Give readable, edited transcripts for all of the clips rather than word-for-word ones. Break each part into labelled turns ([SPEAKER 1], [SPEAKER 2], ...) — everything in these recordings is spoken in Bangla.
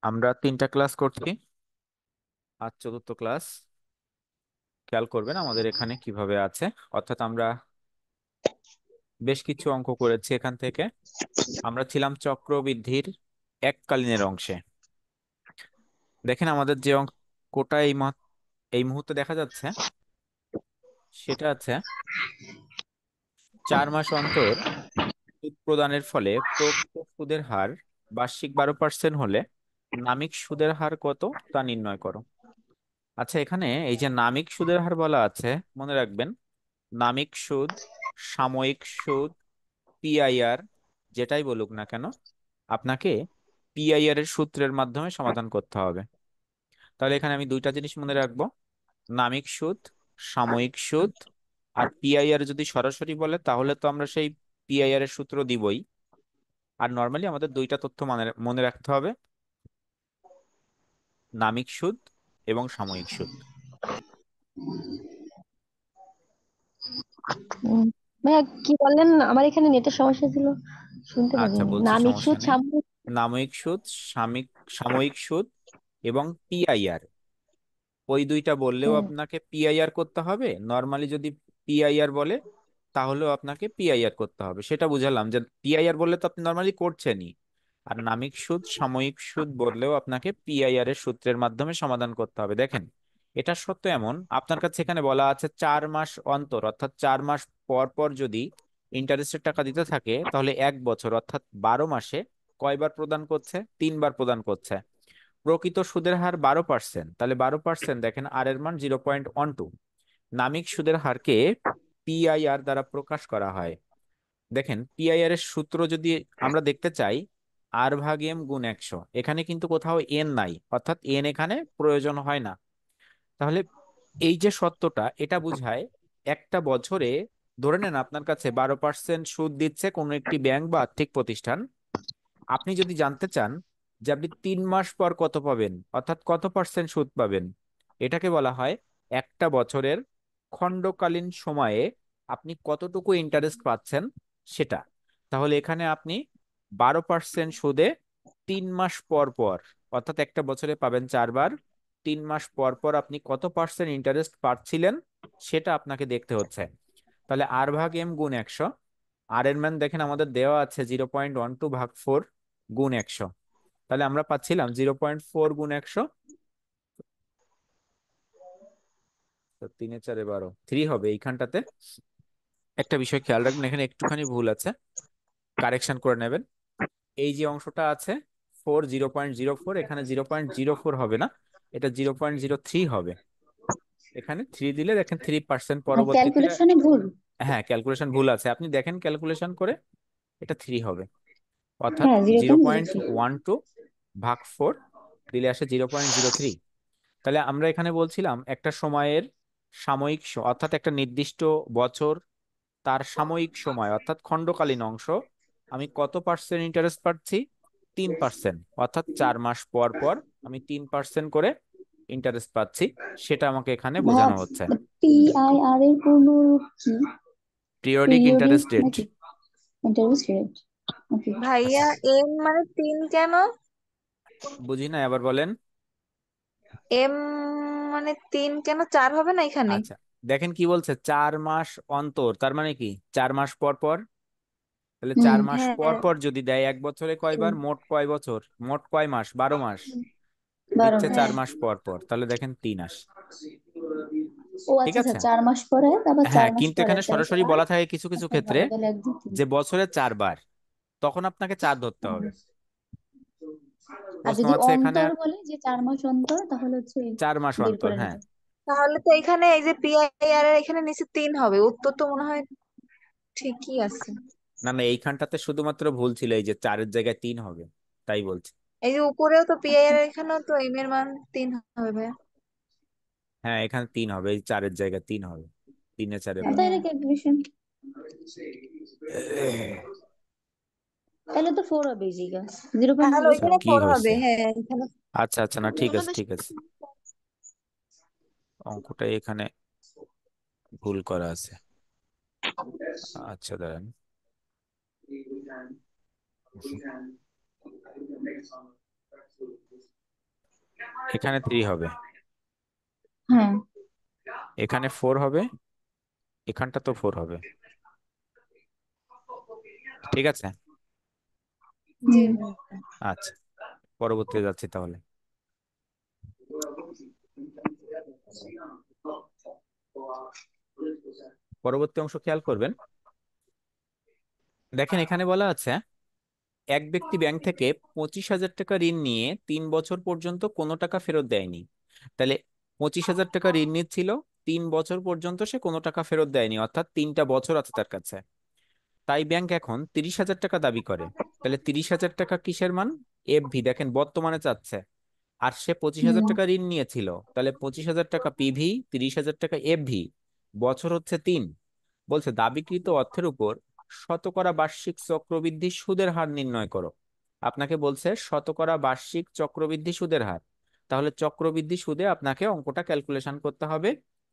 [SPEAKER 1] আমরা 3টা ক্লাস করছি, আজ 4র্থ ক্লাস। খেয়াল করবেন আমাদের এখানে কিভাবে আছে, অর্থাৎ আমরা বেশ কিছু অঙ্ক করেছি এখান থেকে। আমরা ছিলাম চক্রবৃদ্ধির এককালীনের অংশে। দেখেন আমাদের যে অঙ্কটা এই মুহূর্তে দেখা যাচ্ছে সেটা আছে 4 মাস অন্তর সুদ প্রদানের ফলে প্রকৃত সুদের হার বার্ষিক 12% হলে নামিক সুদের হার কত তা নির্ণয় করো। আচ্ছা, এখানে এই যে নামিক সুদের হার বলা আছে, মনে রাখবেন নামিক সুদ, সাময়িক সুদ, পিআইআর, যেটাই বলুক না কেন আপনাকে পিআইআর এর সূত্রের মাধ্যমে সমাধান করতে হবে। তাহলে এখানে আমি দুইটা জিনিস মনে রাখবো, নামিক সুদ, সাময়িক সুদ। আর পিআইআর যদি সরাসরি বলে তাহলে তো আমরা সেই পিআইআর এর সূত্র দিবই। আর নর্মালি আমাদের দুইটা তথ্য মনে মনে রাখতে হবে, নামিক সুদ এবং সাময়িক সুদ।
[SPEAKER 2] উম, ভাইয়া কি বললেন? আমার এখানে নেটের সমস্যা ছিল, শুনতে
[SPEAKER 1] আচ্ছা,
[SPEAKER 2] পারিনি।
[SPEAKER 1] বলছি
[SPEAKER 2] নামিক
[SPEAKER 1] সমস্যা
[SPEAKER 2] সুদ
[SPEAKER 1] নেই।
[SPEAKER 2] সাময়িক।
[SPEAKER 1] নামিক সুদ, সাময়িক সুদ এবং পিআইআর, ওই দুইটা বললেও
[SPEAKER 2] হুম।
[SPEAKER 1] আপনাকে পিআইআর করতে হবে। নর্মালি যদি পিআইআর বলে তাহলেও আপনাকে পিআইআর করতে হবে। সেটা বুঝালাম যে পিআইআর বললে তো আপনি নর্মালি করছেনই। আর নামিক সুদ, সাময়িক সুদ বললেও আপনাকে পিআইআর এর সূত্রের মাধ্যমে সমাধান করতে হবে। দেখেন এটা সত্য এমন, আপনার কাছে এখানে বলা আছে 4 মাস অন্তর, অর্থাৎ 4 মাস পর পর যদি ইন্টারেস্টের টাকা দিতে থাকে তাহলে 1 বছর অর্থাৎ 12 মাসে কয়বার প্রদান করছে? 3বার প্রদান করছে। প্রকৃত সুদের হার 12%, তাহলে 12% দেখেন আর এর মান 0.12। নামিক সুদের হারকে পিআইআর দ্বারা প্রকাশ করা হয়। দেখেন পিআইআর এর সূত্র যদি আমরা দেখতে চাই, আর ভাগ এম গুণ 100, এখানে কিন্তু কোথাও এন নাই, অর্থাৎ এন এখানে প্রয়োজন হয় না। তাহলে এই যে সত্যটা, এটা বুঝায় একটা বছরে ধরে নেন আপনার কাছে 12% সুদ দিচ্ছে কোনো একটি ব্যাংক বা আর্থিক প্রতিষ্ঠান। আপনি যদি জানতে চান যে আপনি 3 মাস পর কত পাবেন, অর্থাৎ কত পার্সেন্ট সুদ পাবেন, এটাকে বলা হয় একটা বছরের খণ্ডকালীন সময়ে আপনি কতটুকু ইন্টারেস্ট পাচ্ছেন সেটা। তাহলে এখানে আপনি 12% সুদে 3 মাস পর পর, অর্থাৎ একটা বছরে পাবেন 4বার, 3 মাস পর পর আপনি কত পার্সেন্ট ইন্টারেস্ট পাচ্ছিলেন সেটা আপনাকে দেখতে হচ্ছে। তাহলে আর ভাগ এম গুণ 100, আর এর মান দেখেন আমাদের দেওয়া আছে 0.12 ভাগ 4 গুণ 100। তাহলে আমরা পাচ্ছিলাম 0.4 গুণ 100। তো 3 এ 4 এ 12, 3 হবে এইখানটাতে। একটা বিষয় খেয়াল রাখবেন, এখানে একটুখানি ভুল আছে, কারেকশন করে নেবেন। এই যে অংশটা আছে 0.04, এখানে 0.04 হবে না, এটা 0.03 হবে। এখানে 3 দিলে দেখেন 3% পরবর্তীতে।
[SPEAKER 2] ক্যালকুলেশনে ভুল।
[SPEAKER 1] হ্যাঁ, ক্যালকুলেশন ভুল আছে, আপনি দেখেন ক্যালকুলেশন করে, এটা 3 হবে। অর্থাৎ
[SPEAKER 2] হ্যাঁ, zero
[SPEAKER 1] zero
[SPEAKER 2] point zero
[SPEAKER 1] point
[SPEAKER 2] three
[SPEAKER 1] one two ভাগ 4 দিলে আসে 0.03। তাহলে আমরা এখানে বলছিলাম একটা সময়ের সাময়িক অর্থাৎ একটা নির্দিষ্ট বছর, তার সাময়িক সময় অর্থাৎ খণ্ডকালীন অংশ, আমি কত পার্সেন্ট ইন্টারেস্ট পাচ্ছি? 3%, অর্থাৎ 4 মাস পর পর আমি 3% করে ইন্টারেস্ট পাচ্ছি, সেটা আমাকে এখানে
[SPEAKER 2] ভাইয়া,
[SPEAKER 1] বোঝানো হচ্ছে।
[SPEAKER 2] পিআইআর এর পূর্ণ রূপ কি?
[SPEAKER 1] Periodic
[SPEAKER 2] periodic
[SPEAKER 1] interest rate.
[SPEAKER 2] নাকি ইন্টারেস্ট রেট? ওকে।
[SPEAKER 1] আচ্ছা,
[SPEAKER 3] ভাইয়া, এম মানে 3 কেন?
[SPEAKER 1] বুঝি না, আবার বলেন।
[SPEAKER 3] এম মানে 3 কেন, 4 হবে না এখানে?
[SPEAKER 1] আচ্ছা, দেখেন কি বলছে, 4 মাস অন্তর, তার মানে কি 4 মাস পর পর। তাহলে
[SPEAKER 2] হুম।
[SPEAKER 1] 4 মাস পর
[SPEAKER 3] হ্যাঁ,
[SPEAKER 1] পর যদি দেয়, 1 বছরে কয়বার, মোট কয় বছর, মোট কয় মাস, 12 মাস,
[SPEAKER 2] 12
[SPEAKER 1] দিচ্ছে
[SPEAKER 2] মাস।
[SPEAKER 1] 4 মাস পর পর, তাহলে দেখেন 3 আসে।
[SPEAKER 2] ও
[SPEAKER 1] ঠিক
[SPEAKER 2] আচ্ছা আচ্ছা,
[SPEAKER 1] আছে।
[SPEAKER 2] 4 মাস পরে আবার চার
[SPEAKER 1] হ্যাঁ,
[SPEAKER 2] মাস
[SPEAKER 1] কিন্তু
[SPEAKER 2] পরে
[SPEAKER 1] এখানে
[SPEAKER 2] তাহলে
[SPEAKER 1] সরাসরি
[SPEAKER 2] 4।
[SPEAKER 1] বলা থাকে কিছু কিছু
[SPEAKER 2] আচ্ছা
[SPEAKER 1] ক্ষেত্রে
[SPEAKER 2] ভালো, তাহলে 1 2 3।
[SPEAKER 1] যে বছরে 4 বার, তখন আপনাকে 4 ধরতে হবে।
[SPEAKER 2] আর
[SPEAKER 1] প্রশ্ন
[SPEAKER 2] যদি
[SPEAKER 1] আছে এখানে
[SPEAKER 2] অন্তর বলে যে 4 মাস অন্তর, তাহলে হচ্ছে
[SPEAKER 1] 4 মাস
[SPEAKER 2] বের
[SPEAKER 1] অন্তর,
[SPEAKER 2] করে
[SPEAKER 1] হ্যাঁ।
[SPEAKER 2] নিতে।
[SPEAKER 3] তাহলে তো এখানে এই যে পিআইআর এর এখানে নিচে 3 হবে, উত্তর তো মনে হয় ঠিকই আছে।
[SPEAKER 1] না না, এইখানটাতে শুধুমাত্র ভুল ছিল, এই যে 4-এর জায়গায় 3 হবে, তাই বলছি।
[SPEAKER 3] এই যে উপরেও তো
[SPEAKER 2] আচ্ছা,
[SPEAKER 3] পিআইআর এর এখানেও তো এম এর মান 3 হবে ভাইয়া।
[SPEAKER 1] হ্যাঁ, এখানে 3 হবে, এই 4-এর জায়গায় 3 হবে। 3 এ 4 এ 12।
[SPEAKER 2] তাহলে ক্যালকুলেশন, তাহলে তো 4 হবে জিগা। জিরো পয়েন্ট
[SPEAKER 3] তাহলে
[SPEAKER 2] জিরো
[SPEAKER 1] আচ্ছা,
[SPEAKER 2] ফোর
[SPEAKER 3] ওইখানে
[SPEAKER 1] কি
[SPEAKER 3] 4 হবে,
[SPEAKER 1] হয়েছে?
[SPEAKER 3] হ্যাঁ এখানে।
[SPEAKER 1] আচ্ছা আচ্ছা, না ঠিক আছে, ঠিক আছে, অঙ্কটা এখানে ভুল করা আছে। আচ্ছা, দাঁড়ান। এখানে 3 হবে,
[SPEAKER 2] হ্যাঁ।
[SPEAKER 1] এখানে 4 হবে, এখানটা তো 4 হবে। ঠিক আছে।
[SPEAKER 3] জি
[SPEAKER 2] হুম।
[SPEAKER 3] ভাই।
[SPEAKER 1] আচ্ছা, পরবর্তীতে যাচ্ছি তাহলে। পরবর্তী অংশ খেয়াল করবেন। দেখেন এখানে বলা আছে এক ব্যক্তি ব্যাংক থেকে 25,000 টাকা ঋণ নিয়ে 3 বছর পর্যন্ত কোনো টাকা ফেরত দেয়নি। তাহলে 25,000 টাকা ঋণ নিচ্ছিল, 3 বছর পর্যন্ত সে কোনো টাকা ফেরত দেয়নি, অর্থাৎ 3টা বছর আছে তার কাছে। তাই ব্যাংক এখন 30,000 টাকা দাবি করে। তাহলে 30,000 টাকা কিসের মান? এফভি, দেখেন বর্তমানে চাচ্ছে। আর সে পঁচিশ হাজার
[SPEAKER 2] হুম।
[SPEAKER 1] টাকা ঋণ নিয়েছিল, তাহলে 25,000 টাকা পিভি, 30,000 টাকা এফভি, বছর হচ্ছে 3। বলছে দাবিকৃত অর্থের উপর শতকরা বার্ষিক চক্রবৃদ্ধি সুদের হার নির্ণয় করো। আপনাকে বলছে শতকরা বার্ষিক চক্রবৃদ্ধি সুদের হার। তাহলে চক্রবৃদ্ধি সুদে আপনাকে অঙ্কটা ক্যালকুলেশন করতে হবে।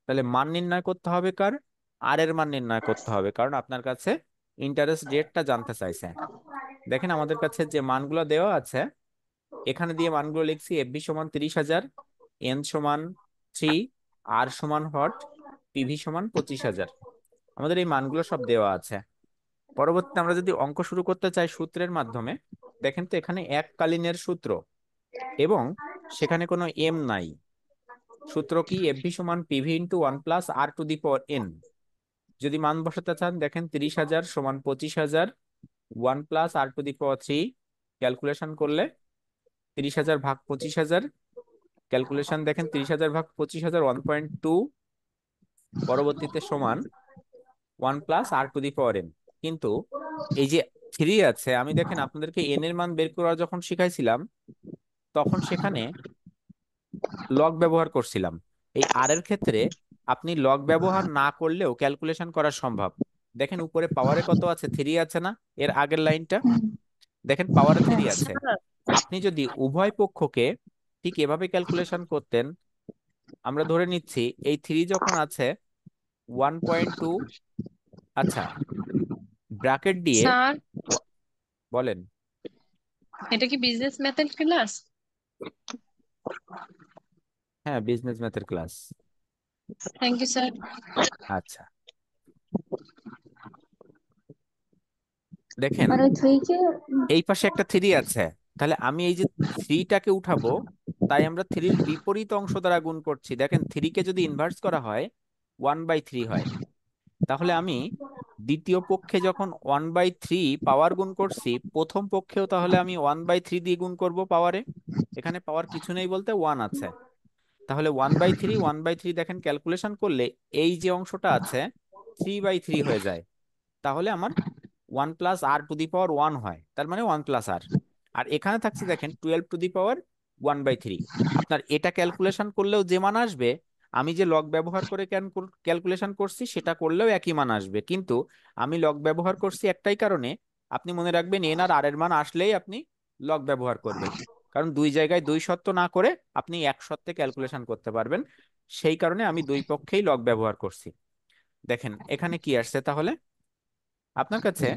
[SPEAKER 1] তাহলে মান নির্ণয় করতে হবে কার? আর এর মান নির্ণয় করতে হবে, কারণ আপনার কাছে ইন্টারেস্ট রেটটা জানতে চাইছে। দেখেন আমাদের কাছে যে মানগুলো দেওয়া আছে, এখানে দিয়ে মানগুলো লিখছি। এফবি সমান 30,000, এন সমান 3, আর সমান হট, পিভি সমান 25,000। আমাদের এই মানগুলো সব দেওয়া আছে। পরবর্তীতে আমরা যদি অঙ্ক শুরু করতে চাই সূত্রের মাধ্যমে, দেখেন তো এখানে এককালীনের সূত্র এবং সেখানে কোনো এম নাই। সূত্র কি? এফভি সমান PV into 1 plus R to the power N. যদি মান বসাতে চান দেখেন 30,000 সমান 25,000, 1 plus R to the power 3। Calculation করলে 30,000 ভাগ 25,000, ক্যালকুলেশন দেখেন 30,000 ভাগ 25,000 1.2, পরবর্তীতে সমান 1 plus R to the power N. কিন্তু এই যে 3 আছে, আমি দেখেন আপনাদেরকে এন এর মান বের করা যখন শিখাইছিলাম তখন সেখানে লগ ব্যবহার করছিলাম। এই আর এর ক্ষেত্রে আপনি লগ ব্যবহার না করলেও ক্যালকুলেশন করা সম্ভব। দেখেন উপরে পাওয়ারে কত আছে? 3 আছে না? এর আগের লাইনটা
[SPEAKER 2] হুম।
[SPEAKER 1] দেখেন, পাওয়ারে 3
[SPEAKER 2] হ্যাঁ।
[SPEAKER 1] আছে। আপনি যদি উভয় পক্ষকে ঠিক এভাবে ক্যালকুলেশন করতেন, আমরা ধরে নিচ্ছি এই 3 যখন আছে 1.2, আচ্ছা ব্র্যাকেট দিয়ে
[SPEAKER 4] স্যার,
[SPEAKER 1] ওয়া- বলেন।
[SPEAKER 4] এটা কি বিজনেস ম্যাথের ক্লাস?
[SPEAKER 1] হ্যাঁ, বিজনেস ম্যাথের ক্লাস।
[SPEAKER 4] Thank you sir.
[SPEAKER 1] আচ্ছা, দেখেন
[SPEAKER 2] আর ওই থ্রি কে।
[SPEAKER 1] এই পাশে একটা 3 আছে, তাহলে আমি এই যে 3টাকে উঠাবো, তাই আমরা 3-র বিপরীত অংশ দ্বারা গুণ করছি। দেখেন 3কে যদি ইনভার্স করা হয় 1/3 হয়। তাহলে আমি দ্বিতীয় পক্ষে যখন 1/3 পাওয়ার গুণ করছি, প্রথম পক্ষেও তাহলে আমি 1/3 দিয়ে গুণ করব পাওয়ারে। এখানে পাওয়ার কিছু নেই বলতে 1 আছে। তাহলে 1/3, 1/3 দেখেন ক্যালকুলেশন করলে এই যে অংশটা আছে 3/3 হয়ে যায়। তাহলে আমার 1 প্লাস আর টু দি পাওয়ার 1 হয়, তার মানে 1 প্লাস আর। আর এখানে থাকছে দেখেন 12 টু দি পাওয়ার 1/3। আপনার এটা ক্যালকুলেশন করলেও যে মান আসবে, আমি যে লগ ব্যবহার করে ক্যালকুলেশন করছি সেটা করলেও একই মান আসবে। কিন্তু আমি লগ ব্যবহার করছি একটাই কারণে, আপনি মনে রাখবেন এন আর আর এর মান আসলেই আপনি লগ ব্যবহার করবেন, কারণ দুই জায়গায় দুই শর্ত না করে আপনি এক শর্তে ক্যালকুলেশন করতে পারবেন। সেই কারণে আমি দুই পক্ষেই লগ ব্যবহার করছি। দেখেন এখানে কি আসছে তাহলে, আপনার কাছে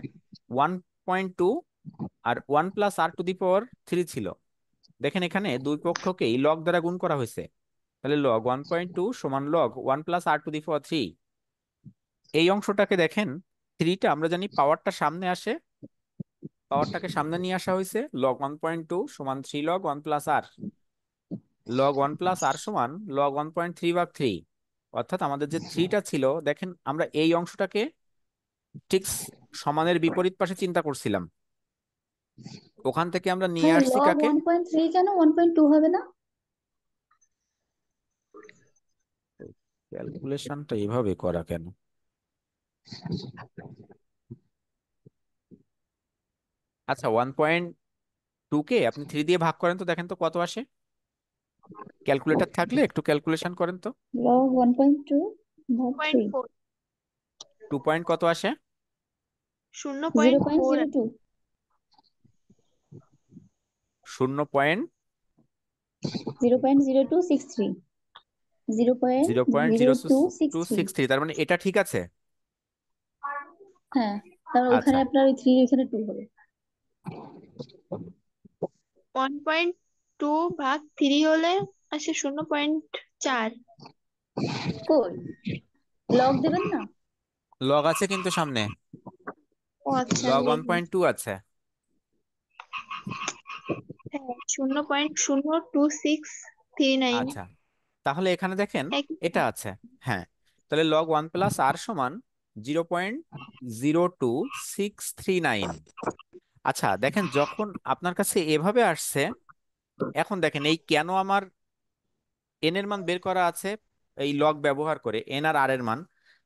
[SPEAKER 1] 1.2 আর 1 plus R to the power 3 ছিল। দেখেন এখানে দুই পক্ষকেই লগ দ্বারা গুণ করা হয়েছে। তাহলে লগ 1.2 সমান log 1 plus R to the power 3। এই অংশটাকে দেখেন, 3টা আমরা জানি পাওয়ারটা সামনে আসে, পাওয়ারটাকে সামনে নিয়ে আসা হয়েছে। লগ 1.2 সমান 3 লগ 1 প্লাস আর, লগ 1 প্লাস আর সমান লগ 1.3/3। অর্থাৎ আমাদের যে 3টা ছিল, দেখেন আমরা এই অংশটাকে ঠিক সমানের বিপরীত পাশে চিন্তা করছিলাম। ওখান থেকে আমরা নিয়ে
[SPEAKER 2] ভাই,
[SPEAKER 1] আসছি
[SPEAKER 2] লগ
[SPEAKER 1] কাকে?
[SPEAKER 2] 1.3 কেন 1.2 হবে না?
[SPEAKER 1] ক্যালকুলেশনটা এভাবে করা কেন? আচ্ছা, 1.2 কে আপনি 3 দিয়ে ভাগ করেন তো, দেখেন তো কত আসে। ক্যালকুলেটর থাকলে একটু ক্যালকুলেশন করেন তো।
[SPEAKER 2] লগ 1.2 ভাগ
[SPEAKER 5] পয়েন্ট
[SPEAKER 2] 3।
[SPEAKER 5] ফোর
[SPEAKER 1] 2 পয়েন্ট কত আসে?
[SPEAKER 5] 0.4।
[SPEAKER 2] 0.02।
[SPEAKER 1] 0.
[SPEAKER 2] 0.0263।
[SPEAKER 1] Zero point zero two
[SPEAKER 2] 0.0263।
[SPEAKER 1] Six three তার মানে এটা ঠিক আছে।
[SPEAKER 2] হ্যাঁ, তাহলে ওইখানে
[SPEAKER 1] আচ্ছা,
[SPEAKER 2] আপনার ওই 3 এখানে 2 হবে।
[SPEAKER 5] 1.2 2/3 হলে আসে 0.4।
[SPEAKER 2] কই লগ দিবেন না?
[SPEAKER 1] লগ আছে কিন্তু সামনে,
[SPEAKER 5] ও আচ্ছা,
[SPEAKER 1] লগ
[SPEAKER 5] আমি
[SPEAKER 1] ওয়ান
[SPEAKER 5] লিখি।
[SPEAKER 1] পয়েন্ট টু আছে।
[SPEAKER 5] হ্যাঁ, 0.02639।
[SPEAKER 1] আচ্ছা, তাহলে এখানে দেখেন
[SPEAKER 5] এক
[SPEAKER 1] এটা আছে। হ্যাঁ, তাহলে লগ ওয়ান প্লাস আর সমান 0.0269। আচ্ছা দেখেন, যখন আপনার কাছে এভাবে আসছে, এখন দেখেন এই কেন আমার এন এর মান বের করা আছে এই লগ ব্যবহার করে, এন আর আর এর মান।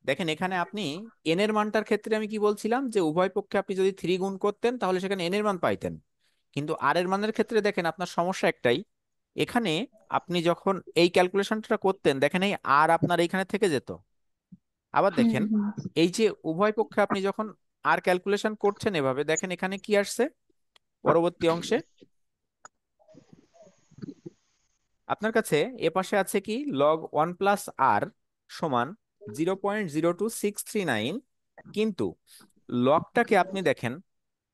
[SPEAKER 1] দেখেন এখানে আপনি এন এর মানটার ক্ষেত্রে আমি কি বলছিলাম, যে উভয় পক্ষে আপনি যদি 3 গুণ করতেন তাহলে সেখানে এন এর মান পাইতেন। কিন্তু আর এর মানের ক্ষেত্রে দেখেন আপনার সমস্যা একটাই, এখানে আপনি যখন এই ক্যালকুলেশনটা করতেন দেখেন এই আর আপনার এইখানে থেকে যেত। আবার
[SPEAKER 2] হুম
[SPEAKER 1] দেখেন
[SPEAKER 2] হুম
[SPEAKER 1] এই যে উভয় পক্ষে আপনি যখন আর ক্যালকুলেশন করছেন এভাবে, দেখেন এখানে কি আসছে পরবর্তী অংশে আপনার কাছে এ পাশে আছে কি লগ ওয়ান প্লাস আর সমান 0.02639। কিন্তু লগটাকে আপনি দেখেন,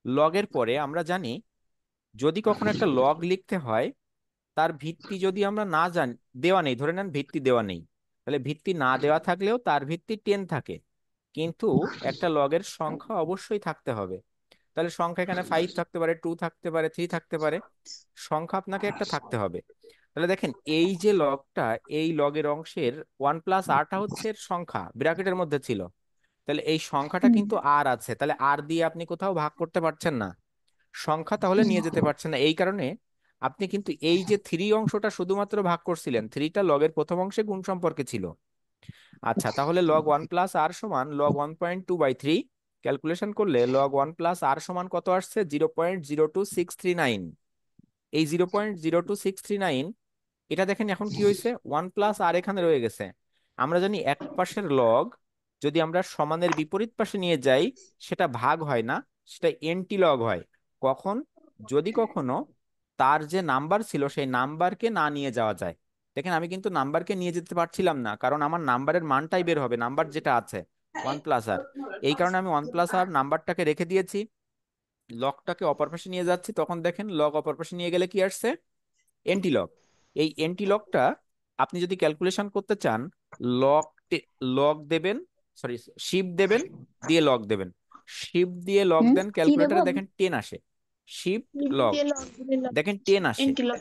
[SPEAKER 1] লগের পরে আমরা জানি যদি কখনো একটা লগ লিখতে হয়, তার ভিত্তি যদি আমরা না জানি, দেওয়া নেই, ধরে নেন ভিত্তি দেওয়া নেই, তাহলে ভিত্তি না দেওয়া থাকলেও তার ভিত্তি 10 থাকে, কিন্তু একটা লগের সংখ্যা অবশ্যই থাকতে হবে। তাহলে সংখ্যা এখানে 5 থাকতে পারে, 2 থাকতে পারে, 3 থাকতে পারে, সংখ্যা আপনাকে একটা থাকতে হবে। তাহলে দেখেন এই যে লগটা, এই লগের অংশের ওয়ান প্লাস আরটা হচ্ছে এর সংখ্যা, ব্র্যাকেটের মধ্যে ছিল। তাহলে এই সংখ্যাটা
[SPEAKER 2] হুম
[SPEAKER 1] কিন্তু আর আছে, তাহলে আর দিয়ে আপনি কোথাও ভাগ করতে পারছেন না, সংখ্যা তাহলে
[SPEAKER 2] হুম
[SPEAKER 1] নিয়ে যেতে পারছেন না। এই কারণে আপনি কিন্তু এই যে থ্রি অংশটা শুধুমাত্র ভাগ করছিলেন, থ্রিটা লগের প্রথম অংশে গুণ সম্পর্কে ছিল। আচ্ছা, তাহলে লগ ওয়ান প্লাস আর সমান লগ 1.2/3, ক্যালকুলেশন করলে লগ ওয়ান প্লাস আর সমান কত আসছে 0.02639। এই 0.02639, এটা দেখেন এখন কি হয়েছে, ওয়ান প্লাস আর এখানে রয়ে গেছে। আমরা জানি এক পাশের লগ যদি আমরা সমানের বিপরীত পাশে নিয়ে যাই সেটা ভাগ হয় না, সেটা এন্টি লগ হয়। কখন? যদি কখনো তার যে নাম্বার ছিল সেই নাম্বারকে না নিয়ে যাওয়া যায়। দেখেন আমি কিন্তু নাম্বারকে নিয়ে যেতে পারছিলাম না, কারণ আমার নাম্বারের মানটাই বের হবে, নাম্বার যেটা আছে ওয়ান প্লাস আর। এই কারণে আমি ওয়ান প্লাস আর নাম্বারটাকে রেখে দিয়েছি, লগটাকে অপর পাশে নিয়ে যাচ্ছি, তখন দেখেন লগ অপর পাশে নিয়ে গেলে কি আসছে, এন্টিলগ। এই এন্টিলগটা আপনি যদি ক্যালকুলেশন করতে চান, লগ লগ দেবেন, সরি শিফট দেবেন, দিয়ে লগ দেবেন, শিফট দিয়ে লগ
[SPEAKER 2] হুম
[SPEAKER 1] দেন,
[SPEAKER 2] কি দেবো
[SPEAKER 1] ক্যালকুলেটরে
[SPEAKER 2] আমি?
[SPEAKER 1] দেখেন 10 আসে। শিফট
[SPEAKER 5] লিখে
[SPEAKER 1] লগ
[SPEAKER 5] দিয়ে লগ দিলে লগ
[SPEAKER 1] দেখেন 10 আসে,
[SPEAKER 5] এন্টি লগ।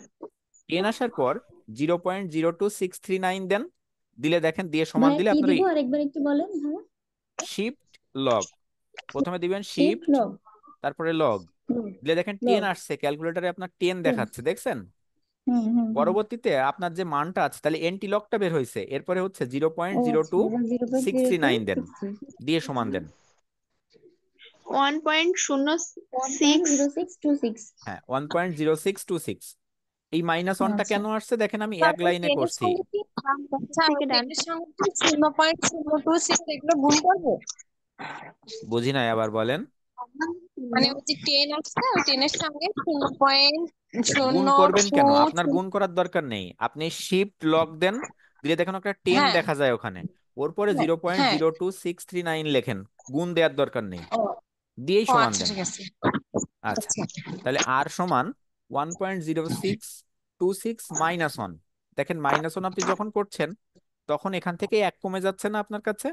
[SPEAKER 1] 10 আসার পর 0.02639 দেন, দিলে দেখেন দিয়ে সমান
[SPEAKER 2] ভাইয়া
[SPEAKER 1] দিলে
[SPEAKER 2] কি
[SPEAKER 1] আপনার
[SPEAKER 2] দিব
[SPEAKER 1] ওই
[SPEAKER 2] আরেকবার একটু বলেন ভাইয়া।
[SPEAKER 1] শিফট লগ, প্রথমে দিবেন
[SPEAKER 2] শিফট
[SPEAKER 1] শিফট
[SPEAKER 2] লগ
[SPEAKER 1] তারপরে লগ,
[SPEAKER 2] লগ
[SPEAKER 1] দিলে দেখেন 10
[SPEAKER 2] লগ
[SPEAKER 1] আসছে, ক্যালকুলেটরে আপনার 10
[SPEAKER 2] টেন।
[SPEAKER 1] দেখাচ্ছে, দেখছেন?
[SPEAKER 2] হুম হুম হুম
[SPEAKER 1] পরবর্তীতে আপনার যে মানটা আছে তাহলে এন্টি লকটা বের হয়েছে, এরপরে হচ্ছে জিরো পয়েন্ট
[SPEAKER 2] ও
[SPEAKER 1] জিরো
[SPEAKER 2] আচ্ছা,
[SPEAKER 1] টু
[SPEAKER 2] এবার zero point
[SPEAKER 1] six
[SPEAKER 2] zero
[SPEAKER 1] three
[SPEAKER 2] two
[SPEAKER 1] nine দেন,
[SPEAKER 2] সিক্স থ্রি
[SPEAKER 1] দিয়ে সমান দেন।
[SPEAKER 5] 1.06।
[SPEAKER 2] 1.0626।
[SPEAKER 1] হ্যাঁ, 1.0626। এই মাইনাস ওয়ানটা
[SPEAKER 2] আচ্ছা
[SPEAKER 1] কেন আসছে দেখেন আমি এক
[SPEAKER 3] তারপরে
[SPEAKER 1] লাইনে
[SPEAKER 3] টেনের
[SPEAKER 1] করছি।
[SPEAKER 3] সঙ্গে কি বাম পাশ
[SPEAKER 5] আচ্ছা,
[SPEAKER 3] থেকে ডান
[SPEAKER 5] টেনের
[SPEAKER 3] পাশ
[SPEAKER 5] সঙ্গে
[SPEAKER 3] থেকে 0.026 এগুলো গুণ করবো?
[SPEAKER 1] বুঝি নাই, আবার বলেন।
[SPEAKER 3] মানে ওই যে 10 আসছে, ওই 10 এর সঙ্গে 0.
[SPEAKER 1] গুণ
[SPEAKER 3] শূন্য
[SPEAKER 1] করবেন
[SPEAKER 3] টু
[SPEAKER 1] কেন? আপনার গুণ করার দরকার নেই, আপনি শিফট লক দেন, দিলে দেখেন একটা 10
[SPEAKER 3] হ্যাঁ
[SPEAKER 1] দেখা যায় ওখানে, ওর পরে
[SPEAKER 3] হ্যাঁ
[SPEAKER 1] জিরো পয়েন্ট
[SPEAKER 3] হ্যাঁ।
[SPEAKER 1] Zero two six three nine লেখেন, গুণ দেওয়ার দরকার নেই,
[SPEAKER 3] ও
[SPEAKER 1] দিয়েই
[SPEAKER 3] ও
[SPEAKER 1] সমান
[SPEAKER 3] আচ্ছা,
[SPEAKER 1] দেন।
[SPEAKER 3] ঠিক আছে।
[SPEAKER 1] আচ্ছা,
[SPEAKER 3] আচ্ছা
[SPEAKER 1] তাহলে আর সমান 1.0626 মাইনাস ওয়ান। দেখেন মাইনাস ওয়ান আপনি যখন করছেন তখন এখান থেকে এক কমে যাচ্ছে না আপনার কাছে,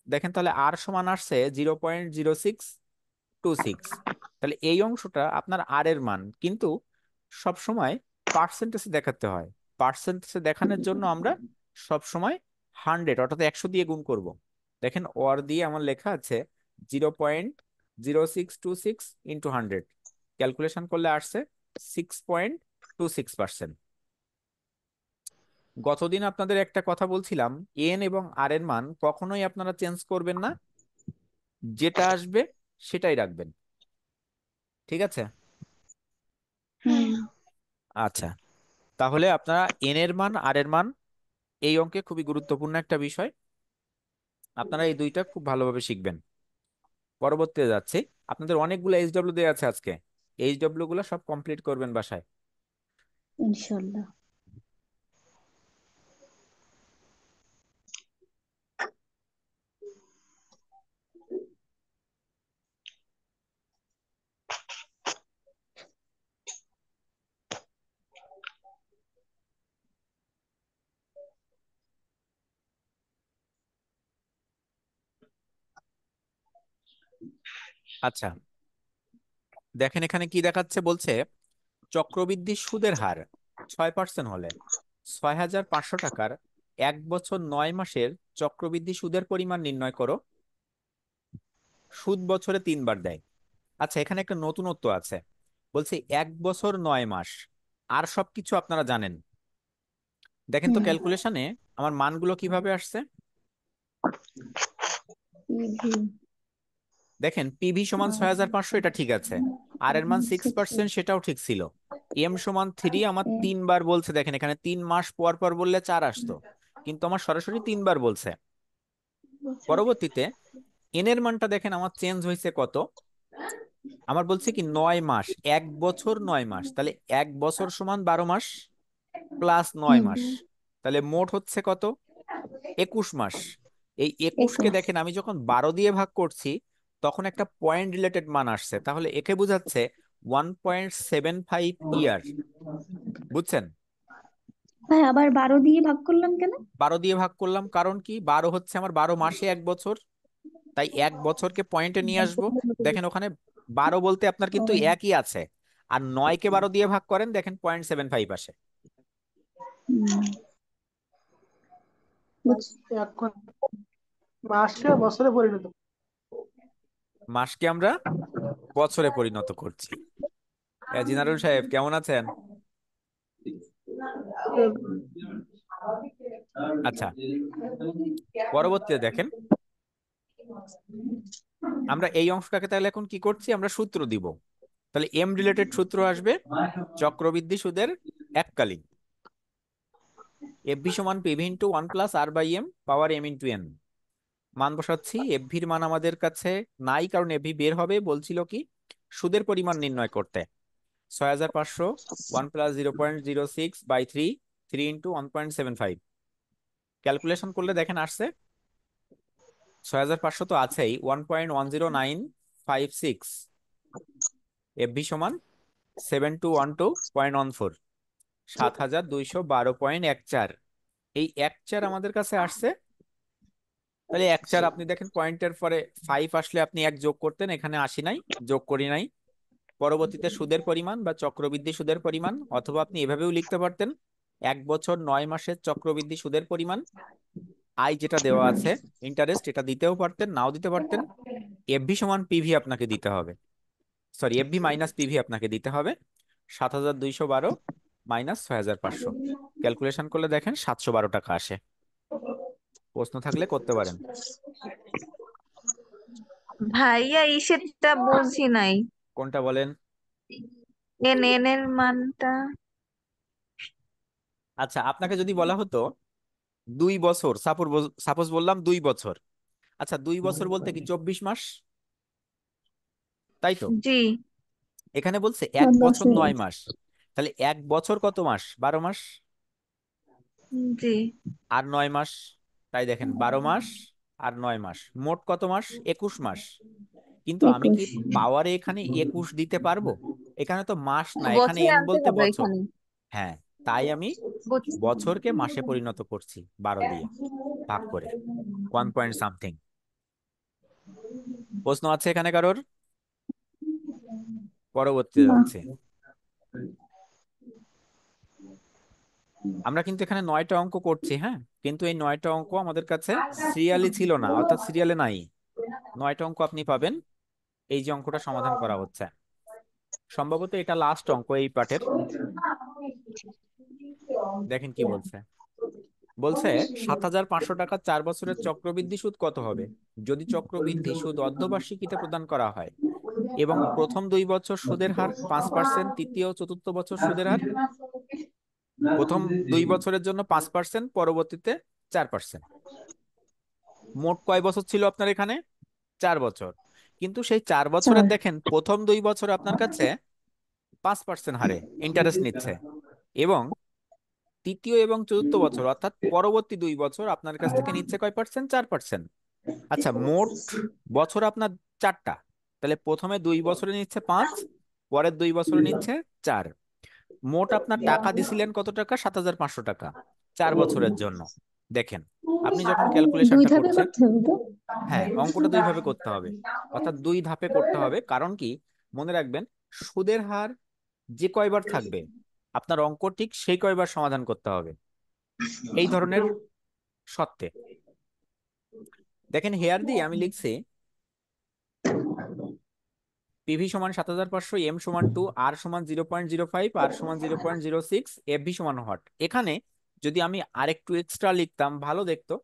[SPEAKER 1] দেখেন তাহলে আর সমান আসছে 0.0626। তাহলে এই অংশটা আপনার আর এর মান, কিন্তু সব সময় পার্সেন্টেজে দেখাতে হয়। পার্সেন্টেজে দেখানোর জন্য আমরা সব সময় 100 অর্থাৎ 100 দিয়ে গুণ করব। দেখেন ওর দিয়ে আমার লেখা আছে 0.0626 ইন্টু 100, ক্যালকুলেশন করলে আসছে 6.26%। গতদিন আপনাদের একটা কথা বলছিলাম, এন এবং আর এর মান কখনোই আপনারা চেঞ্জ করবেন না, যেটা আসবে সেটাই রাখবেন, ঠিক আছে?
[SPEAKER 5] হুম।
[SPEAKER 2] হুম
[SPEAKER 1] আচ্ছা, তাহলে আপনারা এন এর মান আর এর মান এই অঙ্কে খুবই গুরুত্বপূর্ণ একটা বিষয়, আপনারা এই দুইটা খুব ভালোভাবে শিখবেন। পরবর্তীতে যাচ্ছি, আপনাদের অনেকগুলো এইচডব্লিউ দেওয়া আছে আজকে, এইচডব্লিউ গুলো সব কমপ্লিট করবেন বাসায়।
[SPEAKER 2] ইনশাল্লাহ।
[SPEAKER 1] আচ্ছা, দেখেন এখানে কি দেখাচ্ছে, বলছে চক্রবৃদ্ধি সুদের হার 6% হলে 6,500 টাকার 1 বছর 9 মাসের চক্রবৃদ্ধি সুদের পরিমাণ নির্ণয় করো। সুদ বছরে 3 বার দেয়। আচ্ছা, এখানে একটা নতুনত্ব আছে। বলছে 1 বছর 9 মাস, আর সবকিছু আপনারা জানেন। দেখেন তো
[SPEAKER 2] হুম।
[SPEAKER 1] ক্যালকুলেশনে আমার মানগুলো কিভাবে আসছে। দেখেন পিভি সমান 6,500, এটা ঠিক আছে। আর এর মান 6%, সেটাও ঠিক ছিল। এম সমান 3 আমার 3 বার বলছে। দেখেন এখানে 3 মাস পর পর বললে 4 আসতো, কিন্তু আমার সরাসরি 3 বার বলছে। পরবর্তীতে এন এর মানটা দেখেন আমার চেঞ্জ হয়েছে কত। আমার বলছে কি 9 মাস, 1 বছর 9 মাস, তাহলে 1 বছর সমান 12 মাস প্লাস 9 মাস, তাহলে মোট হচ্ছে কত, 21 মাস। এই 21-কে
[SPEAKER 2] 21।
[SPEAKER 1] দেখেন আমি যখন 12 দিয়ে ভাগ করছি তখন একটা পয়েন্ট রিলেটেড মান আসছে, তাহলে একে বোঝাচ্ছে 1.75 ইয়ার। বুঝছেন?
[SPEAKER 2] ভাই আবার 12 দিয়ে ভাগ করলাম কেন?
[SPEAKER 1] 12 দিয়ে ভাগ করলাম কারণ কি, 12 হচ্ছে আমার 12 মাসে 1 বছর, তাই 1 বছরকে পয়েন্টে নিয়ে আসবো। দেখেন ওখানে 12 বলতে আপনার কিন্তু
[SPEAKER 2] ও,
[SPEAKER 1] একই আছে, আর 9-কে 12 দিয়ে ভাগ করেন দেখেন 0.75 আসে।
[SPEAKER 2] হুম, বুঝছি।
[SPEAKER 6] এখন মাসকে বছরে পরিণত।
[SPEAKER 1] মাসকে আমরা বছরে পরিণত করছি। জিনারুল সাহেব কেমন আছেন? আচ্ছা, পরবর্তীতে দেখেন আমরা এই অংশটাকে তাহলে এখন কি করছি, আমরা সূত্র দিব। তাহলে এম রিলেটেড সূত্র আসবে চক্রবৃদ্ধি সুদের এককালীন। এফভি সমান পিভি ইন্টু 1+r/m পাওয়ার m ইন্টু n। মান বসাচ্ছি। এফভির মান আমাদের কাছে নাই, কারণ এফভি বের হবে বলছিল কি সুদের পরিমাণ নির্ণয় করতে। 6,500 1+0.06/3, 3 ইন্টু 1.75। ক্যালকুলেশন করলে দেখেন আসছে 6,500 তো আছেই, 1.10956। এফভি সমান 7212.14, 7,212.14। এই 1/4 আমাদের কাছে আসছে। তাহলে 1/4 আপনি দেখেন পয়েন্টের পরে 5 আসলে আপনি 1 যোগ করতেন, এখানে আসি নাই, যোগ করি নাই। পরবর্তীতে সুদের পরিমাণ বা চক্রবৃদ্ধি সুদের পরিমাণ, অথবা আপনি এভাবেও লিখতে পারতেন 1 বছর 9 মাসের চক্রবৃদ্ধি সুদের পরিমাণ, আই যেটা দেওয়া আছে ইন্টারেস্ট, এটা দিতেও পারতেন, নাও দিতে পারতেন। এফভি সমান পিভি আপনাকে দিতে হবে, সরি এফভি মাইনাস পিভি আপনাকে দিতে হবে। 7,212 মাইনাস 6,500, ক্যালকুলেশন করলে দেখেন 712 টাকা আসে। প্রশ্ন থাকলে করতে পারেন।
[SPEAKER 3] ভাইয়া ইসেরটা বুঝি নাই।
[SPEAKER 1] কোনটা বলেন?
[SPEAKER 3] এন এর মানটা।
[SPEAKER 1] আচ্ছা, আপনাকে যদি বলা হতো 2 বছর, সাপোজ বললাম 2 বছর। আচ্ছা 2 বছর বলতে কি 24 মাস, তাই তো?
[SPEAKER 3] জি
[SPEAKER 1] এখানে বলছে এক
[SPEAKER 2] আমার 10
[SPEAKER 1] বছর নয়
[SPEAKER 2] মিনিট।
[SPEAKER 1] মাস তাহলে 1 বছর কত মাস, 12 মাস,
[SPEAKER 3] জি
[SPEAKER 1] আর 9 মাস। তাই দেখেন 12 মাস আর 9 মাস, মোট কত মাস, 21 মাস। কিন্তু আমি কি
[SPEAKER 2] 21।
[SPEAKER 1] পাওয়ারে এখানে 21 দিতে পারবো? এখানে তো মাস না, এখানে
[SPEAKER 3] বছরে
[SPEAKER 1] এন
[SPEAKER 3] আনতে
[SPEAKER 1] বলতে
[SPEAKER 3] হবে
[SPEAKER 1] বছর।
[SPEAKER 3] এখানে।
[SPEAKER 1] হ্যাঁ, তাই আমি
[SPEAKER 3] বুঝছি।
[SPEAKER 1] বছরকে মাসে পরিণত করছি 12 দিয়ে ভাগ করে, 1 পয়েন্ট সামথিং। প্রশ্ন আছে এখানে কারোর? পরবর্তীতে
[SPEAKER 2] না।
[SPEAKER 1] যাচ্ছে। আমরা কিন্তু এখানে 9টা অঙ্ক করছি, হ্যাঁ, কিন্তু এই 9টা অঙ্ক আমাদের কাছে সিরিয়ালি ছিল না, অর্থাৎ সিরিয়ালে নাই। 9টা অঙ্ক আপনি পাবেন এই যে অঙ্কটা সমাধান করা হচ্ছে। সম্ভবত এটা লাস্ট অঙ্ক এই পাঠের। দেখেন কি বলছে। বলছে 7,500 টাকা 4 বছরের চক্রবৃদ্ধি সুদ কত হবে যদি চক্রবৃদ্ধি সুদ অর্ধবার্ষিকীতে প্রদান করা হয়, এবং প্রথম 2 বছর সুদের হার 5%, তৃতীয় ও চতুর্থ বছর সুদের হার প্রথম 2 বছরের জন্য 5%, পরবর্তীতে 4%। মোট কয় বছর ছিল আপনার এখানে? 4 বছর। কিন্তু সেই 4 বছরের
[SPEAKER 2] 4।
[SPEAKER 1] দেখেন প্রথম 2 বছর আপনার কাছে 5% হারে ইন্টারেস্ট নিচ্ছে, এবং তৃতীয় এবং চতুর্থ বছর অর্থাৎ পরবর্তী 2 বছর আপনার কাছ থেকে নিচ্ছে কয় পার্সেন্ট, 4%। আচ্ছা, মোট বছর আপনার 4টা, তাহলে প্রথমে 2 বছরে নিচ্ছে 5, পরের 2 বছরে নিচ্ছে 4। মোট আপনার টাকা দিছিলেন কত টাকা, 7,500 টাকা 4 বছরের জন্য। দেখেন, আপনি যখন
[SPEAKER 2] দুই
[SPEAKER 1] ক্যালকুলেশনটা
[SPEAKER 2] ধাপে
[SPEAKER 1] করছেন,
[SPEAKER 2] করতে হবে তো?
[SPEAKER 1] হ্যাঁ, অঙ্কটা দুই ভাবে করতে হবে, অর্থাৎ দুই ধাপে করতে হবে। কারণ কি, মনে রাখবেন, সুদের হার যে কয়বার থাকবে আপনার অঙ্ক ঠিক সেই কয়বার সমাধান করতে হবে এই ধরনের শর্তে। দেখেন, হেয়ার দিয়ে আমি লিখছি পিভি সমান 7500, এম সমান 2, আর সমান 0.05, আর সমান 0.06, এফভি সমান হট। এখানে যদি আমি আরেকটু এক্সট্রা লিখতাম ভালো দেখতো,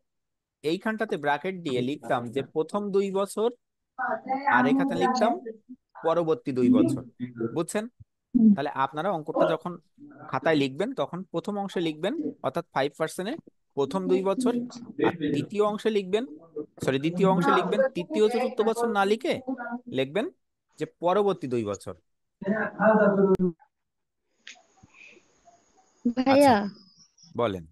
[SPEAKER 1] এইখানটাতে ব্র্যাকেট দিয়ে লিখতাম যে প্রথম 2 বছর, আর এখানে লিখতাম পরবর্তী 2 বছর। বুঝছেন?
[SPEAKER 2] হুম।
[SPEAKER 1] তাহলে আপনারা অঙ্কটা যখন খাতায় লিখবেন তখন প্রথম অংশে লিখবেন অর্থাৎ 5%-এ প্রথম 2 বছর, আর তৃতীয় অংশে লিখবেন, সরি, দ্বিতীয় অংশে লিখবেন তৃতীয় চতুর্থ বছর না লিখে লিখবেন যে পরবর্তী 2 বছর। আচ্ছা,
[SPEAKER 2] ভাইয়া,
[SPEAKER 1] বলেন।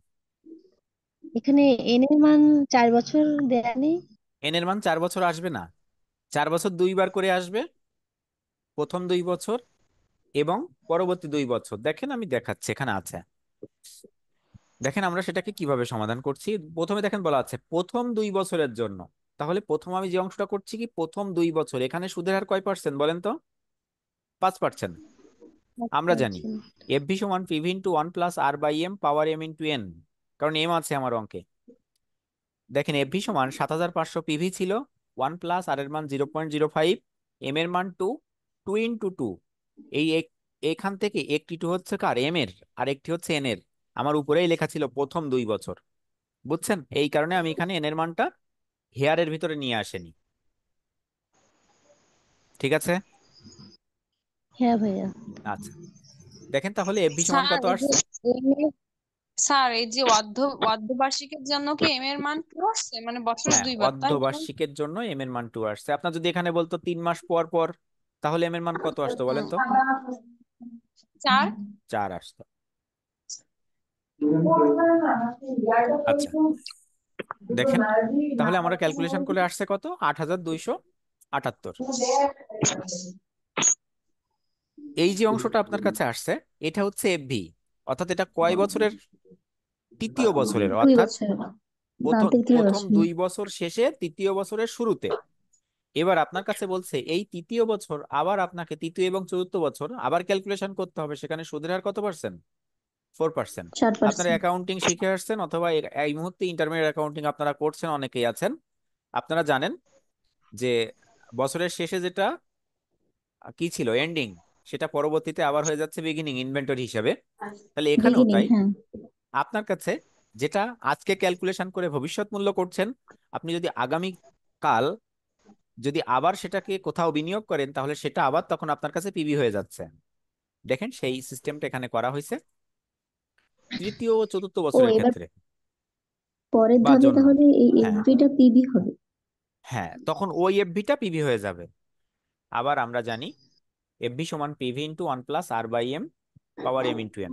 [SPEAKER 2] এখানে এন এর মান 4 বছর দেয়া নেই?
[SPEAKER 1] এন এর মান 4 বছর আসবে না, 4 বছর দুইবার করে আসবে, প্রথম 2 বছর এবং পরবর্তী 2 বছর। দেখেন, আমি দেখাচ্ছি, এখানে আছে। দেখেন আমরা সেটাকে কিভাবে সমাধান করছি। প্রথমে দেখেন বলা আছে প্রথম 2 বছরের জন্য। তাহলে প্রথম আমি যে অংশটা করছি কি, প্রথম 2 বছর, এখানে সুদের হার কয় পার্সেন্ট বলেন তো? 5%। আমরা জানি
[SPEAKER 2] আচ্ছা।
[SPEAKER 1] এফভি সমান পিভি ইন্টু 1 + r/m পাওয়ার m ইন্টু n, কারণ এম আছে আমার অঙ্কে। দেখেন, এফভি সমান 7500, পিভি ছিল 1 + r এর মান 0.05, এম এর মান 2, 2 × 2। এই এখান থেকে একটি 2 হচ্ছে কার, এম এর, আর একটি হচ্ছে এন এর। আমার উপরেই লেখা ছিল প্রথম 2 বছর। বুঝছেন? এই কারণে আমি এখানে এন এর মানটা হেয়ারের ভিতরে নিয়ে আসেনি। ঠিক আছে?
[SPEAKER 2] হ্যাঁ ভাইয়া।
[SPEAKER 1] আচ্ছা, দেখেন তাহলে এফভি সমান
[SPEAKER 4] স্যার
[SPEAKER 1] কত
[SPEAKER 4] এই যে
[SPEAKER 1] আসছে?
[SPEAKER 4] এম এর স্যার এই যে অর্ধবার্ষিকের জন্য কি এম এর মান টু আসছে, মানে বছরে
[SPEAKER 1] হ্যাঁ,
[SPEAKER 4] দুইবার, তাই তো?
[SPEAKER 1] অর্ধবার্ষিকের জন্য এম এর মান 2 আসছে। আপনার যদি এখানে বলতো 3 মাস পর পর, তাহলে এম এর মান কত আসতো বলেন তো?
[SPEAKER 4] 4।
[SPEAKER 1] 4 আসতো। আচ্ছা, দেখেন তাহলে আমরা ক্যালকুলেশন করে আসছে কত, 8278। এই যে অংশটা আপনার কাছে আসছে, এটা হচ্ছে এফভি, অর্থাৎ এটা কয় বছরের? তৃতীয় বছরের,
[SPEAKER 2] 2
[SPEAKER 1] অর্থাৎ
[SPEAKER 2] বছর। না,
[SPEAKER 1] প্রথম
[SPEAKER 2] তৃতীয়
[SPEAKER 1] প্রথম
[SPEAKER 2] বছর।
[SPEAKER 1] 2 বছর শেষে তৃতীয় বছরের শুরুতে। এবার আপনার কাছে বলছে এই তৃতীয় বছর আবার আপনাকে তৃতীয় এবং চতুর্থ বছর আবার ক্যালকুলেশন করতে হবে, সেখানে সুদের হার কত পার্সেন্ট? 4%। আপনারা
[SPEAKER 2] 4%।
[SPEAKER 1] অ্যাকাউন্টিং শিখে আসছেন, অথবা এই মুহূর্তে ইন্টারমিডিয়েট অ্যাকাউন্টিং আপনারা করছেন, অনেকেই আছেন। আপনারা জানেন যে বছরের শেষে যেটা কি ছিল এন্ডিং, সেটা পরবর্তীতে আবার হয়ে যাচ্ছে বিগিনিং ইনভেন্টরি হিসাবে। তাহলে এখানেও
[SPEAKER 2] বিগিনিং,
[SPEAKER 1] তাই।
[SPEAKER 2] হ্যাঁ।
[SPEAKER 1] আপনার কাছে যেটা আজকে ক্যালকুলেশন করে ভবিষ্যৎ মূল্য করছেন, আপনি যদি আগামী কাল যদি আবার সেটাকে কোথাও বিনিয়োগ করেন, তাহলে সেটা আবার তখন আপনার কাছে পিবি হয়ে যাচ্ছে। দেখেন সেই সিস্টেমটা এখানে করা হয়েছে তৃতীয় ও চতুর্থ
[SPEAKER 2] ও,
[SPEAKER 1] বছরের
[SPEAKER 2] এবার
[SPEAKER 1] ক্ষেত্রে
[SPEAKER 2] পরের
[SPEAKER 1] বা
[SPEAKER 2] ধাপে
[SPEAKER 1] জন্য।
[SPEAKER 2] তাহলে এই
[SPEAKER 1] হ্যাঁ,
[SPEAKER 2] এফবিটা পিবি হবে?
[SPEAKER 1] হ্যাঁ, তখন ওই এফভিটা পিভি হয়ে যাবে। আবার আমরা জানি এফভি সমান পিভি ইন্টু 1 + r/m পাওয়ার m ইন্টু n।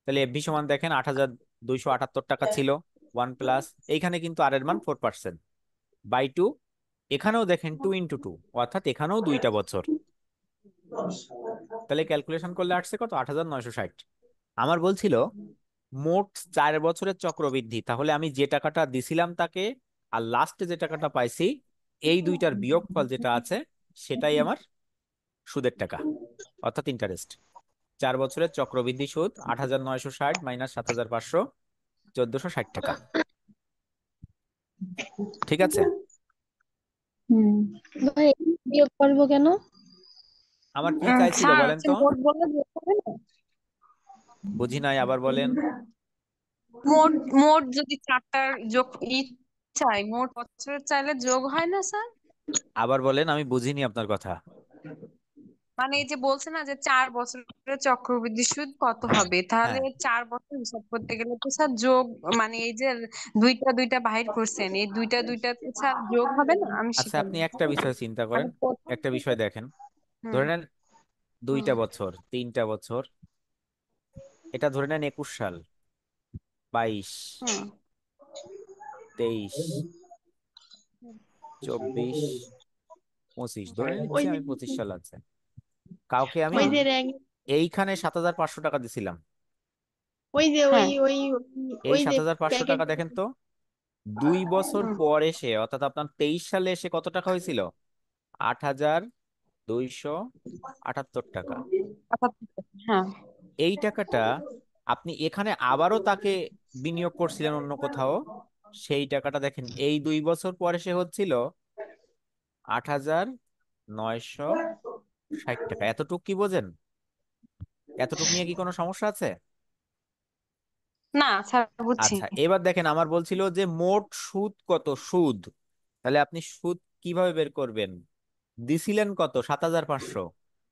[SPEAKER 1] তাহলে এফভি সমান দেখেন 8278 টাকা ছিল, 1 এইখানে কিন্তু আর এর মান 4%, বাই 2। এখানেও দেখেন 2 × 2, অর্থাৎ এখানেও 2টা বছর। তাহলে ক্যালকুলেশন করলে আসছে কত, 8960। আমার বলছিল মোট 4 বছরের চক্রবৃদ্ধি, তাহলে আমি যে টাকাটা দিছিলাম তাকে আর লাস্টে যে টাকাটা পাইছি, এই দুইটার বিয়োগফল যেটা আছে সেটাই আমার সুদের টাকা, অর্থাৎ ইন্টারেস্ট। 4 বছরের চক্রবৃদ্ধি সুদ 8960 মাইনাস 7500, 1460 টাকা। ঠিক আছে?
[SPEAKER 2] হুম। ভাই, বিয়োগ করবো কেন?
[SPEAKER 1] আমার কি চাইছিল
[SPEAKER 4] স্যার
[SPEAKER 1] বলেন
[SPEAKER 4] হচ্ছে
[SPEAKER 1] তো?
[SPEAKER 4] মোট বললে যোগ হবে না?
[SPEAKER 1] বুঝি নাই, আবার বলেন।
[SPEAKER 4] মোট মোট যদি চারটার যোগ চাই, মোট বছরের চাইলে যোগ হয় না স্যার?
[SPEAKER 1] আবার বলেন, আমি বুঝিনি আপনার কথা।
[SPEAKER 4] মানে এই যে বলছে না যে 4 বছরের চক্রবৃদ্ধি সুদ কত হবে, তাহলে
[SPEAKER 1] হ্যাঁ,
[SPEAKER 4] 4 বছর হিসাব করতে গেলে তো স্যার যোগ, মানে এই যে দুইটা দুইটা বাহির করছেন, এই দুইটা দুইটা তো স্যার যোগ হবে না, আমি
[SPEAKER 1] আচ্ছা,
[SPEAKER 4] শিখি
[SPEAKER 1] আপনি
[SPEAKER 4] না।
[SPEAKER 1] একটা বিষয় চিন্তা
[SPEAKER 4] মানে
[SPEAKER 1] করেন,
[SPEAKER 4] প্রথম
[SPEAKER 1] একটা বিষয় দেখেন।
[SPEAKER 4] হুম
[SPEAKER 1] ধরে নেন
[SPEAKER 4] হুম
[SPEAKER 1] 2টা বছর, 3টা বছর, এটা ধরে নেন 21 সাল, 22,
[SPEAKER 4] হুম
[SPEAKER 1] 23, 24, 25, ধরে নিচ্ছি
[SPEAKER 5] ওই যে
[SPEAKER 1] আমি 25 সাল আছে। কাউকে আমি
[SPEAKER 5] ওই
[SPEAKER 4] হুম
[SPEAKER 5] যে র্যাঙ্ক
[SPEAKER 1] এইখানে 7500 টাকা দিছিলাম,
[SPEAKER 5] ওই যে ওই
[SPEAKER 4] হ্যাঁ।
[SPEAKER 5] ওই
[SPEAKER 1] এই
[SPEAKER 5] ওই যে
[SPEAKER 1] 7,500
[SPEAKER 5] প্যাকেট।
[SPEAKER 1] টাকা দেখেন তো 2 বছর
[SPEAKER 4] হুম।
[SPEAKER 1] পর এসে, অর্থাৎ আপনার 23 সালে এসে কত টাকা হয়েছিল? 8,278 টাকা।
[SPEAKER 4] হ্যাঁ।
[SPEAKER 1] এই টাকাটা আপনি এখানে আবারও তাকে বিনিয়োগ করছিলেন অন্য কোথাও, সেই টাকাটা দেখেন এই 2 বছর পরে সে হচ্ছিল 8,960 টাকা। এতটুক কি বোঝেন? এতটুক নিয়ে কি কোনো সমস্যা আছে?
[SPEAKER 4] না স্যার, বুঝছি।
[SPEAKER 1] আচ্ছা, এবার দেখেন আমার বলছিল যে মোট সুদ কত, সুদ। তাহলে আপনি সুদ কিভাবে বের করবেন? দিছিলেন কত? 7,500।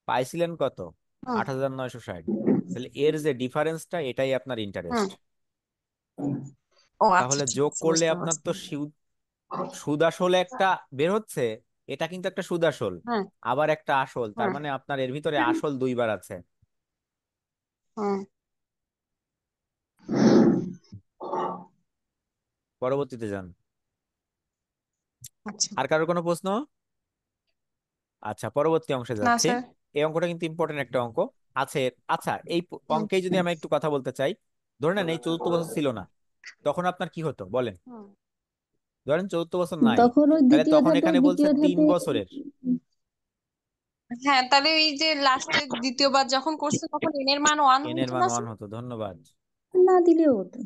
[SPEAKER 1] পাইছিলেন কত?
[SPEAKER 4] হুম।
[SPEAKER 1] 8,960। তাহলে এর যে ডিফারেন্সটা, এটাই আপনার
[SPEAKER 4] হুম।
[SPEAKER 1] ইন্টারেস্ট।
[SPEAKER 4] ও আচ্ছা,
[SPEAKER 1] তাহলে
[SPEAKER 4] ঠিক
[SPEAKER 1] যোগ
[SPEAKER 4] আছে,
[SPEAKER 1] করলে
[SPEAKER 4] বুঝতে
[SPEAKER 1] আপনার
[SPEAKER 4] পারছি।
[SPEAKER 1] তো সুদ, সুদ আসলে একটা বের হচ্ছে। এটা কিন্তু একটা সুদ আসল,
[SPEAKER 4] হ্যাঁ।
[SPEAKER 1] আবার একটা আসল, তার
[SPEAKER 4] হ্যাঁ।
[SPEAKER 1] মানে আপনার এর ভিতরে আসল দুইবার আছে।
[SPEAKER 4] হুম।
[SPEAKER 1] পরবর্তীতে যান।
[SPEAKER 4] আচ্ছা।
[SPEAKER 1] আর কারোর কোনো প্রশ্ন? আচ্ছা, পরবর্তী অংশে
[SPEAKER 4] না
[SPEAKER 1] যাচ্ছি।
[SPEAKER 4] স্যার।
[SPEAKER 1] এই অঙ্কটা কিন্তু ইম্পর্টেন্ট একটা অঙ্ক আছে। আচ্ছা, এই
[SPEAKER 4] হুম।
[SPEAKER 1] অঙ্কে যদি আমি একটু কথা বলতে চাই, ধরে নেন এই 4র্থ বছর ছিল না, তখন আপনার কি হতো বলেন?
[SPEAKER 4] হুম।
[SPEAKER 1] ধরেন 4র্থ বছর নাই,
[SPEAKER 2] তখন ওই
[SPEAKER 1] তাহলে
[SPEAKER 2] দ্বিতীয়
[SPEAKER 1] তখন
[SPEAKER 2] ধাপে
[SPEAKER 1] এখানে বলছে
[SPEAKER 2] দ্বিতীয়
[SPEAKER 1] তিন
[SPEAKER 2] ধাপে
[SPEAKER 1] বছরের
[SPEAKER 4] হ্যাঁ, তাহলে এই যে লাস্টে দ্বিতীয়বার যখন করছে তখন এন এর মান 1
[SPEAKER 1] এন এর
[SPEAKER 4] হতো
[SPEAKER 1] মান
[SPEAKER 4] না
[SPEAKER 1] 1
[SPEAKER 4] স্যার?
[SPEAKER 1] হতো। ধন্যবাদ।
[SPEAKER 2] না দিলেও হতো,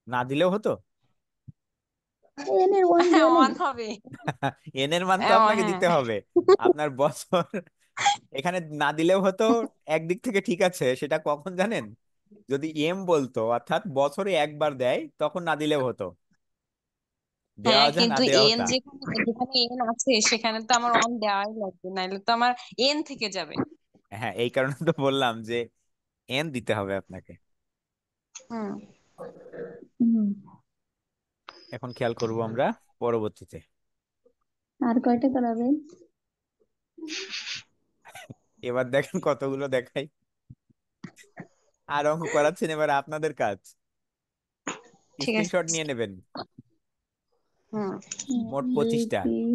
[SPEAKER 1] না দিলেও হতো।
[SPEAKER 2] এন এর ওয়ান
[SPEAKER 4] হ্যাঁ,
[SPEAKER 2] দেওয়া নাই।
[SPEAKER 4] 1 হবে।
[SPEAKER 1] এন এর মান তো আপনাকে
[SPEAKER 4] হ্যাঁ।
[SPEAKER 1] দিতে হবে। আপনার বছর এখানে না দিলেও হতো। একদিক থেকে ঠিক আছে, সেটা কখন জানেন? যদি এম বলতো, অর্থাৎ বছরে একবার দেয়, তখন না দিলেও হতো। দেওয়া
[SPEAKER 4] হ্যাঁ,
[SPEAKER 1] যা না
[SPEAKER 4] কিন্তু
[SPEAKER 1] দেওয়া
[SPEAKER 4] এন
[SPEAKER 1] তা।
[SPEAKER 4] যেখানে যেখানে এন আছে সেখানে তো আমার 1 দেওয়াই লাগবে, নাইলে তো আমার এন থেকে যাবে।
[SPEAKER 1] হ্যাঁ, এই কারণে তো বললাম যে এন দিতে হবে আপনাকে।
[SPEAKER 4] হুম।
[SPEAKER 2] হুম।
[SPEAKER 1] এখন খেয়াল করব আমরা পরবর্তীতে।
[SPEAKER 2] আর কয়টা করাবে?
[SPEAKER 1] এবার দেখেন কতগুলো দেখাই। আর অঙ্ক করাচ্ছেন, এবার আপনাদের কাজ।
[SPEAKER 4] ঠিক আছে।
[SPEAKER 1] স্ক্রিনশট নিয়ে নেবেন।
[SPEAKER 4] হুম।
[SPEAKER 1] মোট
[SPEAKER 2] দুই
[SPEAKER 1] 25টা।
[SPEAKER 2] তিন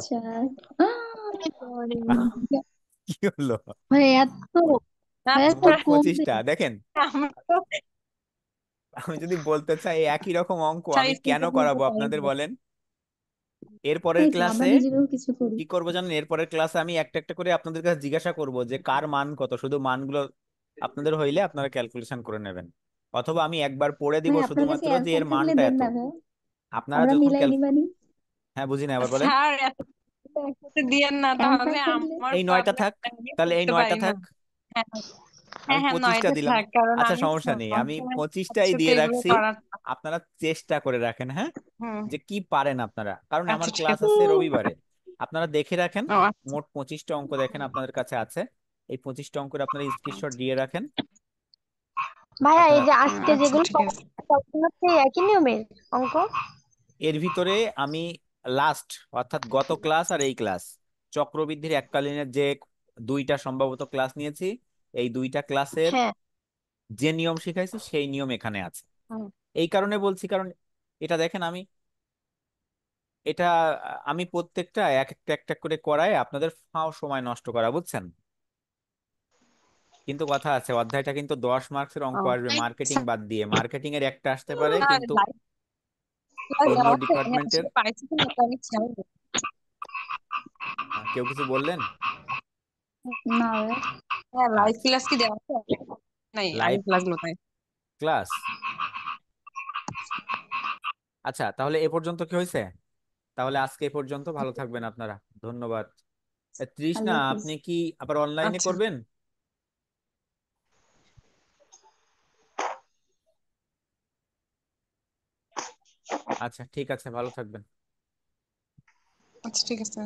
[SPEAKER 2] চার
[SPEAKER 1] কি হলো?
[SPEAKER 2] ভাই এত
[SPEAKER 4] না
[SPEAKER 2] ভাই এত
[SPEAKER 1] মোট
[SPEAKER 2] কম
[SPEAKER 1] 25টা
[SPEAKER 2] দেন।
[SPEAKER 1] দেখেন।
[SPEAKER 4] আমি তো
[SPEAKER 1] আমি যদি বলতে চাই এই একই রকম অঙ্ক
[SPEAKER 4] স্যার
[SPEAKER 1] আমি কেন
[SPEAKER 4] স্ক্রিনশট নিতে
[SPEAKER 1] করাবো
[SPEAKER 4] পারি
[SPEAKER 1] আপনাদের
[SPEAKER 4] না।
[SPEAKER 1] বলেন? এর পরের
[SPEAKER 2] এই তো আমরা
[SPEAKER 1] ক্লাসে
[SPEAKER 2] নিজেরাও কিছু করি।
[SPEAKER 1] কি করবো জানেন? এর পরের ক্লাসে আমি একটা একটা করে আপনাদের কাছে জিজ্ঞাসা করব যে কার মান কত, শুধু মানগুলো আপনাদের হইলে আপনারা ক্যালকুলেশন করে নেবেন। অথবা আমি একবার পড়ে দিব
[SPEAKER 2] ভাই আপনার কাছে
[SPEAKER 1] শুধুমাত্র যে
[SPEAKER 2] অ্যান্সার
[SPEAKER 1] এর
[SPEAKER 2] থাকলে
[SPEAKER 1] মানটা
[SPEAKER 2] দেন
[SPEAKER 1] এত।
[SPEAKER 2] না ভাই,
[SPEAKER 1] আপনারা
[SPEAKER 2] আমরা
[SPEAKER 1] যখন
[SPEAKER 2] মিলাই নিবানি।
[SPEAKER 1] হ্যাঁ, বুঝি না, আবার বলেন।
[SPEAKER 4] স্যার এত একসাথে দিয়েন না,
[SPEAKER 2] অ্যান্সার
[SPEAKER 4] তাহলে
[SPEAKER 2] থাকলে
[SPEAKER 4] আমার
[SPEAKER 1] এই 9টা
[SPEAKER 4] প্রবলেম,
[SPEAKER 1] থাক,
[SPEAKER 4] আমি
[SPEAKER 1] তাহলে এই
[SPEAKER 4] পড়তে
[SPEAKER 1] 9টা
[SPEAKER 4] পারি না।
[SPEAKER 1] থাক।
[SPEAKER 4] হ্যাঁ।
[SPEAKER 1] আমি
[SPEAKER 4] হ্যাঁ, হ্যাঁ,
[SPEAKER 1] 25টা
[SPEAKER 4] 9টা
[SPEAKER 1] দিলাম।
[SPEAKER 4] থাক, কারণ
[SPEAKER 1] আচ্ছা,
[SPEAKER 4] আমি
[SPEAKER 1] সমস্যা নেই, আমি
[SPEAKER 4] সবসময়
[SPEAKER 1] 25টাই
[SPEAKER 4] একসাথে
[SPEAKER 1] দিয়ে
[SPEAKER 4] এগুলো
[SPEAKER 1] রাখছি।
[SPEAKER 4] করার।
[SPEAKER 1] আপনারা চেষ্টা করে রাখেন, হ্যাঁ,
[SPEAKER 4] হুম।
[SPEAKER 1] যে কি পারেন আপনারা, কারণ আমার
[SPEAKER 4] আচ্ছা, ঠিক
[SPEAKER 1] ক্লাস
[SPEAKER 4] আছে।
[SPEAKER 1] আছে রবিবারে। আপনারা দেখে রাখেন।
[SPEAKER 4] ও আচ্ছা।
[SPEAKER 1] মোট 25টা অঙ্ক দেখেন আপনাদের কাছে আছে। এই 25টা অঙ্কের আপনারা স্ক্রিনশট দিয়ে রাখেন।
[SPEAKER 2] ভাইয়া এই
[SPEAKER 1] আপনারা
[SPEAKER 2] যে আজকে
[SPEAKER 4] আচ্ছা,
[SPEAKER 2] যেগুলো
[SPEAKER 4] ঠিক আছে।
[SPEAKER 2] করাচ্ছেন, সবগুলো কি একই নিয়মের অঙ্ক?
[SPEAKER 1] এর ভিতরে আমি লাস্ট, অর্থাৎ গত ক্লাস আর এই ক্লাস, চক্রবৃদ্ধির এককালীনের যে 2টা সম্ভবত ক্লাস নিয়েছি, এই 2টা ক্লাসের
[SPEAKER 2] হ্যাঁ।
[SPEAKER 1] যে নিয়ম শিখাইছি সেই নিয়ম এখানে আছে।
[SPEAKER 4] হুম।
[SPEAKER 1] এই কারণে বলছি, কারণ এটা দেখেন এটা আমি প্রত্যেকটা এক একটা একটা করে করায় আপনাদের ফাও সময় নষ্ট করা, বুঝছেন? কিন্তু কথা আছে, অধ্যায়টা কিন্তু 10 মার্কসের
[SPEAKER 4] ও
[SPEAKER 1] অঙ্ক আসবে মার্কেটিং
[SPEAKER 4] স্যার,
[SPEAKER 1] বাদ দিয়ে। মার্কেটিং এর একটা আসতে পারে, কিন্তু
[SPEAKER 4] লাইভ ক্লাস
[SPEAKER 1] অন্য
[SPEAKER 4] দেওয়া আছে, আমি
[SPEAKER 1] ডিপার্টমেন্টের।
[SPEAKER 4] আসলে পাইছি কিনা তো আমি খেয়াল করি।
[SPEAKER 1] কেউ কিছু বললেন?
[SPEAKER 2] না ভাই।
[SPEAKER 4] হ্যাঁ, লাইভ
[SPEAKER 1] আচ্ছা,
[SPEAKER 4] ক্লাস কি দেওয়া আছে? নাই, আগে
[SPEAKER 1] লাইভ
[SPEAKER 4] ক্লাসগুলো তাই।
[SPEAKER 1] ক্লাস। আচ্ছা, তাহলে এ পর্যন্ত কি হয়েছে? তাহলে আজকে এ পর্যন্ত, ভালো থাকবেন আপনারা। ধন্যবাদ। তৃষ্ণা,
[SPEAKER 2] আল্লাহ হাফিজ।
[SPEAKER 1] আপনি কি আবার অনলাইনে
[SPEAKER 4] আচ্ছা।
[SPEAKER 1] করবেন? আচ্ছা, ঠিক আছে, ভালো থাকবেন।
[SPEAKER 4] আচ্ছা, ঠিক আছে।